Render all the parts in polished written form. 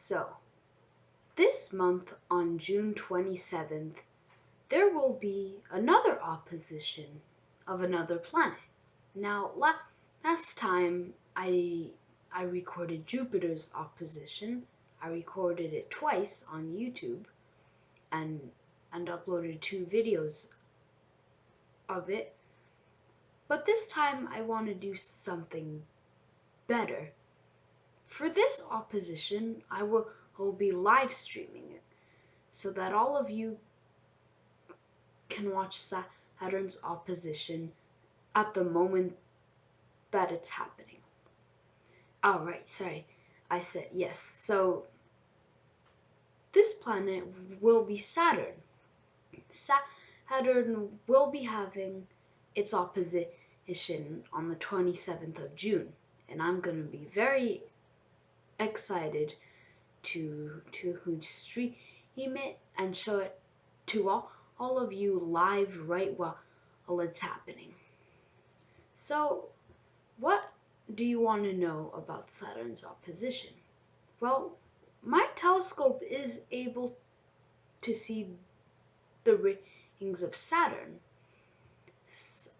So, this month on June 27th, there will be another opposition of another planet. Now, last time I recorded Jupiter's opposition. I recorded it twice on YouTube and uploaded 2 videos of it. But this time I want to do something better. For this opposition, I will be live streaming it so that all of you can watch Saturn's opposition at the moment that it's happening. Alright, sorry, I said yes. So, this planet will be Saturn. Saturn will be having its opposition on the 27th of June, and I'm going to be very excited to stream it and show it to all of you live right while it's happening. So, what do you want to know about Saturn's opposition? Well, my telescope is able to see the rings of Saturn.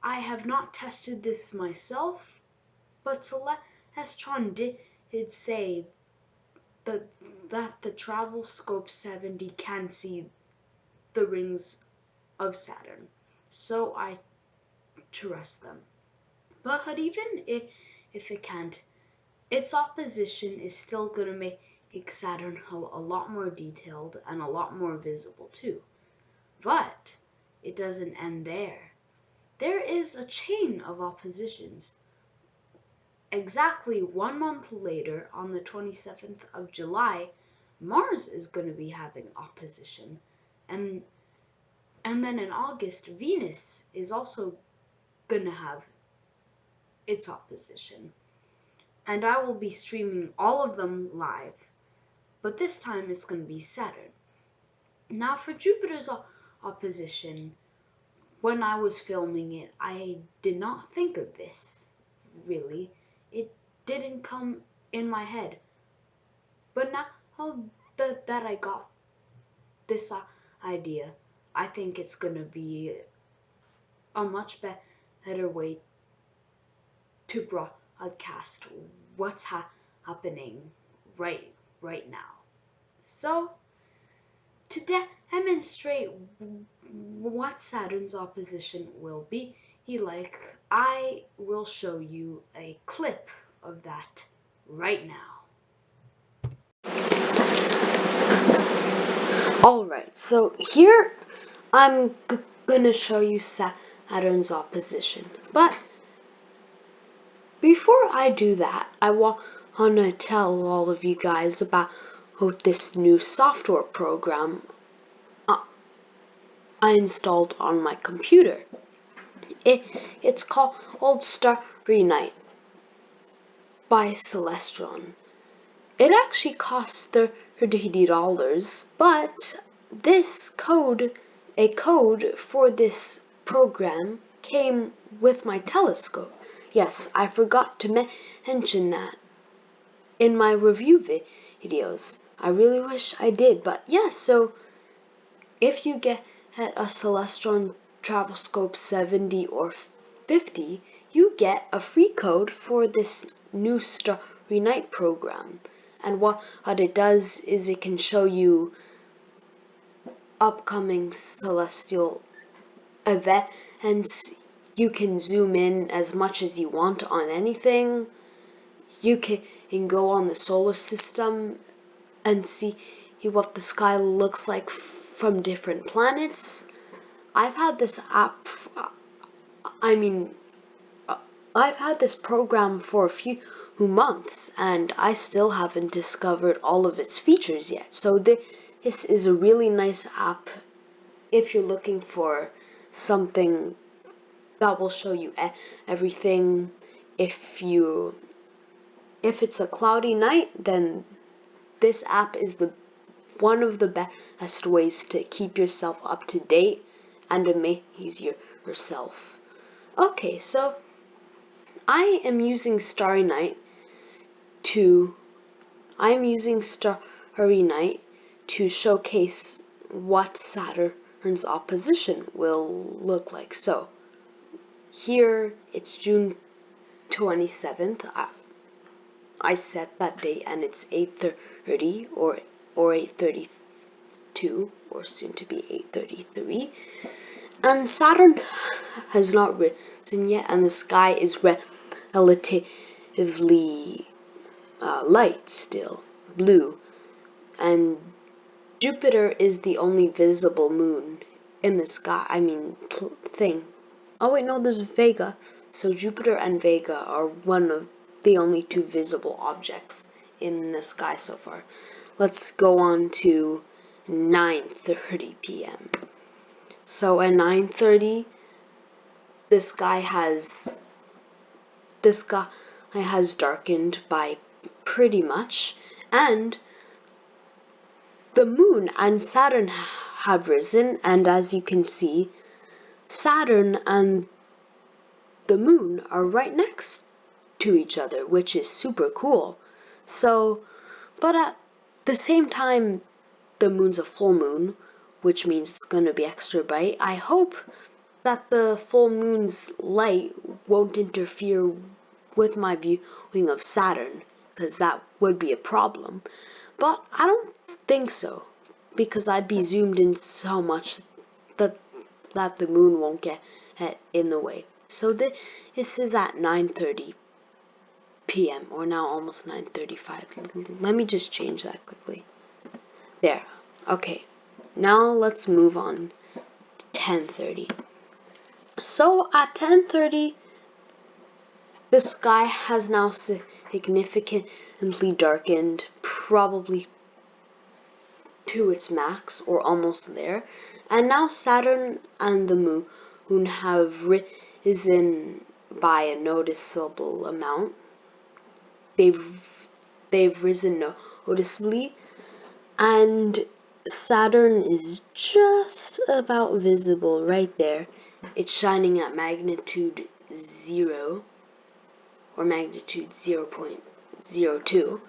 I have not tested this myself, but Celestron did say that the Travel Scope 70 can see the rings of Saturn, so I trust them. But even if it can't, its opposition is still going to make Saturn a lot more detailed and a lot more visible too. But it doesn't end there. There is a chain of oppositions. Exactly 1 month later, on the 27th of July, Mars is going to be having opposition. And then in August, Venus is also going to have its opposition. And I will be streaming all of them live. But this time it's going to be Saturn. Now for Jupiter's opposition, when I was filming it, I did not think of this, really. It didn't come in my head. But now that I got this idea, I think it's going to be a much better way to broadcast what's happening right now. So, to demonstrate what Saturn's opposition will be like, I will show you a clip of that right now. Alright, so here I'm gonna show you Saturn's opposition. But before I do that, I want to tell all of you guys about this new software program I installed on my computer. It's called Starry Night by Celestron. It actually costs $30, but a code for this program came with my telescope. Yes, I forgot to mention that in my review videos. I really wish I did, but yes, so if you get a Celestron Travel Scope 70 or 50, you get a free code for this new Starry Night program. And what it does is it can show you upcoming celestial events. You can zoom in as much as you want on anything. You can go on the solar system and see what the sky looks like from different planets. I've had this I've had this program for a few months, and I still haven't discovered all of its features yet. So this is a really nice app if you're looking for something that will show you everything. If it's a cloudy night, then this app is one of the best ways to keep yourself up to date and amaze yourself. Okay, so I am using Starry Night starry night to showcase what Saturn's opposition will look like. So here it's June 27th. I set that date and it's 8:30 or 8:32 or soon to be 8:33. And Saturn has not risen yet and the sky is relatively light still, blue. And Jupiter is the only visible moon in the sky. Thing. Oh wait, no, there's Vega. So Jupiter and Vega are one of the only two visible objects in the sky so far. Let's go on to 9:30 p.m. So at 9:30, the sky has darkened by pretty much, and the moon and Saturn have risen, and as you can see, Saturn and the moon are right next to each other, which is super cool. So, but at the same time, the moon's a full moon, which means it's going to be extra bright. I hope that the full moon's light won't interfere with my viewing of Saturn, because that would be a problem. But I don't think so, because I'd be zoomed in so much that the moon won't get in the way. So this is at 9:30 p.m. or now almost 9:35. Let me just change that quickly. There. Okay. Now let's move on to 10:30. So at 10:30, the sky has now significantly darkened, probably to its max or almost there. And now Saturn and the moon have risen by a noticeable amount. They've risen noticeably, and Saturn is just about visible right there. It's shining at magnitude 0 or magnitude 0.02.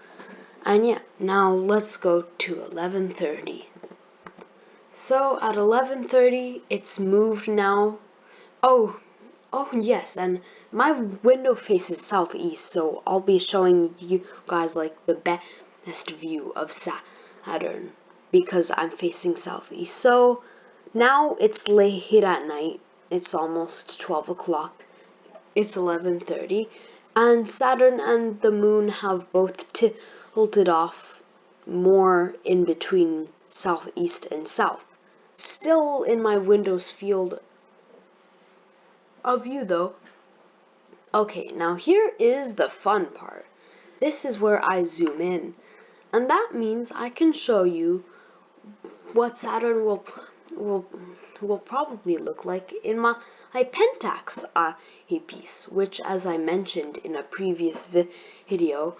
And yeah, now let's go to 11:30. So at 11:30, it's moved now. Oh yes, and my window faces southeast, so I'll be showing you guys like the best view of Saturn because I'm facing southeast. So now it's late at night. It's almost 12 o'clock. It's 11:30, and Saturn and the moon have both tilted off more in between southeast and south. Still in my window's field of view though. Okay, now here is the fun part. This is where I zoom in, and that means I can show you what Saturn will probably look like in my Pentax piece, which, as I mentioned in a previous video,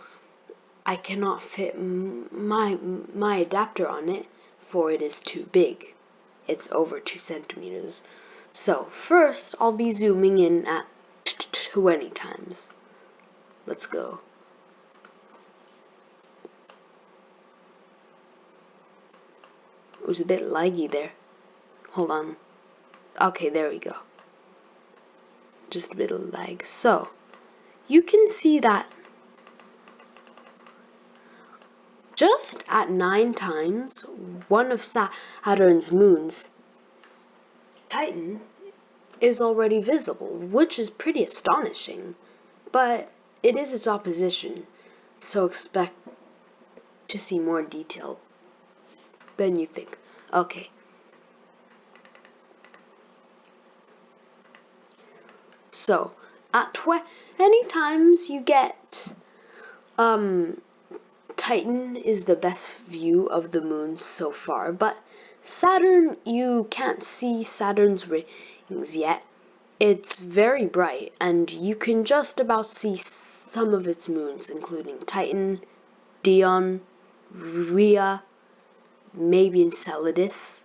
I cannot fit my adapter on it, for it is too big. It's over 2 centimeters. So first, I'll be zooming in at 20 times. Let's go. It was a bit laggy there. Hold on. Okay, there we go. Just a bit of lag. So, you can see that just at 9 times, one of Saturn's moons, Titan, is already visible, which is pretty astonishing. But it is its opposition, so expect to see more detail than you think. Okay. So, at 20 times you get, Titan is the best view of the moon so far, but Saturn, you can't see Saturn's rings yet. It's very bright, and you can just about see some of its moons, including Titan, Dion, Rhea, maybe Enceladus.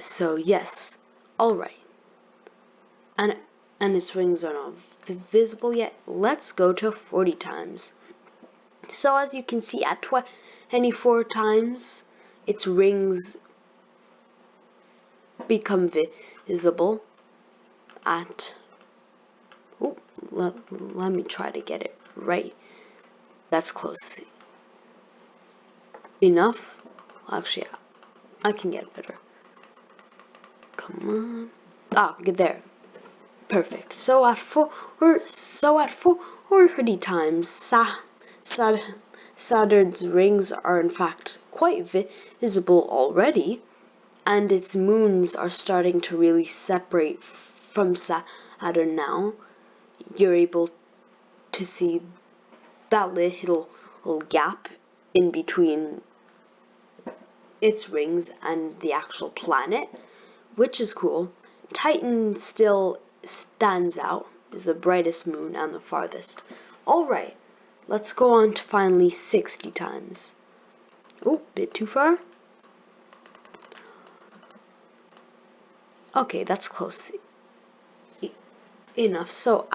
So yes, alright. And its rings are not visible yet. Let's go to 40 times. So as you can see at 20 any 4 times, its rings become visible at... Oh, let me try to get it right. That's close enough. Actually, I can get better. Come on. Ah, get there. Perfect. So at 40 times, Saturn's rings are in fact quite visible already, and its moons are starting to really separate from Saturn now. You're able to see that little gap in between its rings and the actual planet, which is cool. Titan still stands out, is the brightest moon and the farthest. Alright, let's go on to finally 60 times. Oh, bit too far. Okay, that's close enough. So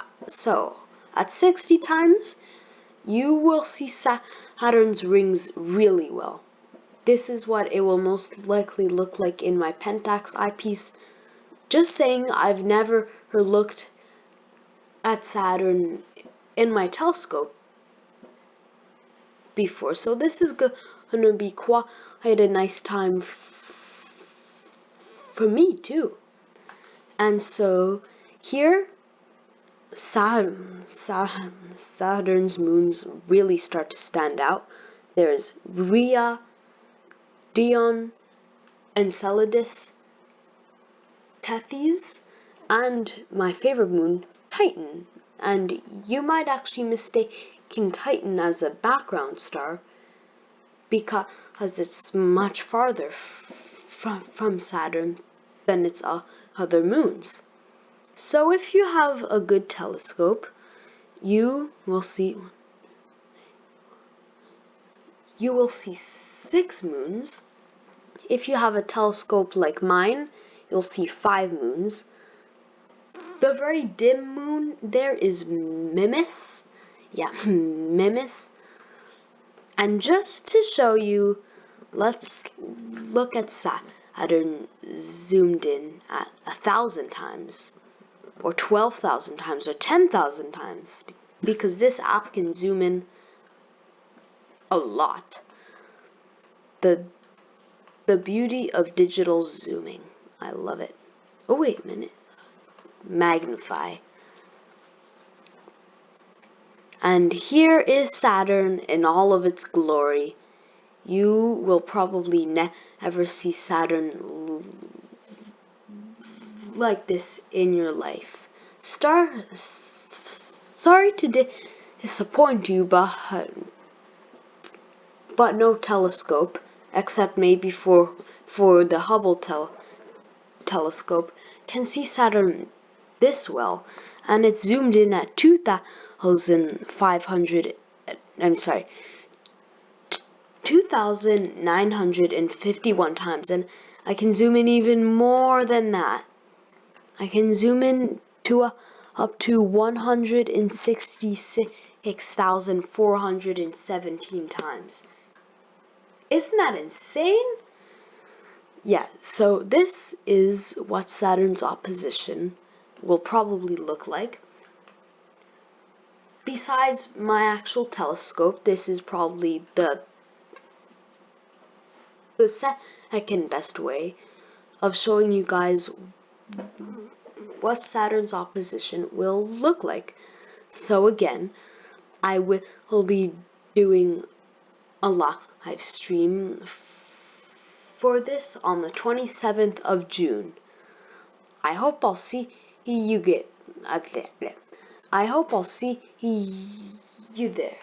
at 60 times, you will see Saturn's rings really well. This is what it will most likely look like in my Pentax eyepiece. Just saying, I've never looked at Saturn in my telescope before, so this is gonna be quite a nice time for me too. And so here, Saturn's moons really start to stand out. There's Rhea, Dion, Enceladus, Tethys, and my favorite moon, Titan. And you might actually mistaking Titan as a background star because it's much farther from Saturn than its other moons. So if you have a good telescope, you will see 6 moons. If you have a telescope like mine, you'll see 5 moons. The very dim moon there is Mimas. Yeah, Mimas. And just to show you, let's look at Saturn zoomed in at 1,000 times, or 12,000 times, or 10,000 times, because this app can zoom in a lot. The beauty of digital zooming. I love it. Oh, wait a minute. Magnify. And here is Saturn in all of its glory. You will probably never see Saturn like this in your life. Sorry to disappoint you, but no telescope, except maybe for the Hubble telescope, can see Saturn this well, and it's zoomed in at 2,951 times, and I can zoom in even more than that. I can zoom in to up to 166,417 times. Isn't that insane? Yeah, so this is what Saturn's opposition will probably look like. Besides my actual telescope, this is probably the second best way of showing you guys what Saturn's opposition will look like. So again, I will be doing a live stream for this on the 27th of June. I hope I'll see you there.